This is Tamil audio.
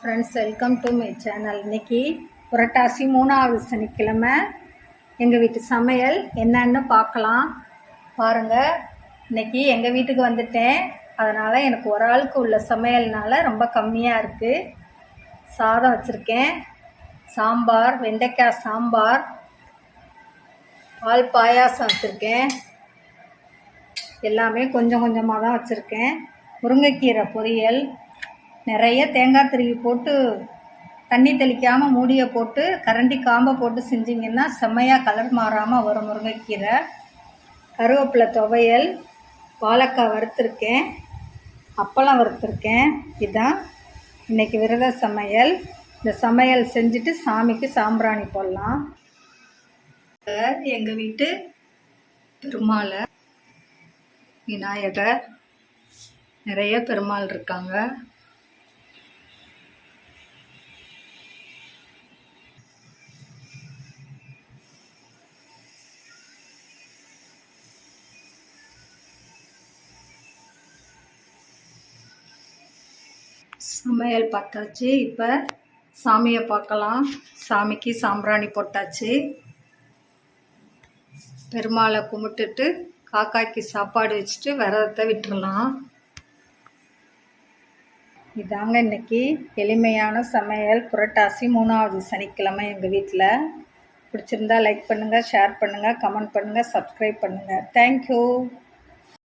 Friends, welcome to my channel. இன்றைக்கி புரட்டாசி 3வது சனிக்கிழமை எங்கள் வீட்டு சமையல் என்னன்னு பார்க்கலாம். பாருங்கள், இன்றைக்கி எங்கள் வீட்டுக்கு வந்துட்டேன். அதனால் எனக்கு ஒரு ஆளுக்கு உள்ள சமையல்னால ரொம்ப கம்மியாக இருக்குது. சாதம் வச்சுருக்கேன், சாம்பார், வெண்டைக்காய் சாம்பார், பால் பாயாசம் வச்சுருக்கேன். எல்லாமே கொஞ்சம் கொஞ்சமாக தான் வச்சுருக்கேன். முருங்கைக்கீரை பொரியல், நிறைய தேங்காய் திருவி போட்டு தண்ணி தெளிக்காமல் மூடியை போட்டு கரண்டி காம்பை போட்டு செஞ்சிங்கன்னா செம்மையாக கலர் மாறாமல் வரும் முருங்கைக்கீரை. கருவேப்பிலை துவையல், வாழைக்காய் வறுத்துருக்கேன், அப்பளம் வறுத்துருக்கேன். இதுதான் இன்றைக்கி விரத சமையல். இந்த சமையல் செஞ்சுட்டு சாமிக்கு சாம்பிராணி போடலாம். எங்கள் வீட்டு பெருமாள் விநாயகர், நிறைய பெருமாள் இருக்காங்க. சமையல் பார்த்தாச்சு. இப்போ சாமியை பார்க்கலாம். சாமிக்கு சாம்பிராணி போட்டாச்சு. பெருமாளை கும்பிட்டுட்டு காக்காய்க்கு சாப்பாடு வச்சுட்டு விரதத்தை விட்டுறலாம். இதாங்க இன்னைக்கு எளிமையான சமையல். புரட்டாசி 3வது சனிக்கிழமை எங்கள் வீட்டில். பிடிச்சிருந்தா லைக் பண்ணுங்கள், ஷேர் பண்ணுங்கள், கமெண்ட் பண்ணுங்கள், சப்ஸ்கிரைப் பண்ணுங்கள். தேங்க்யூ.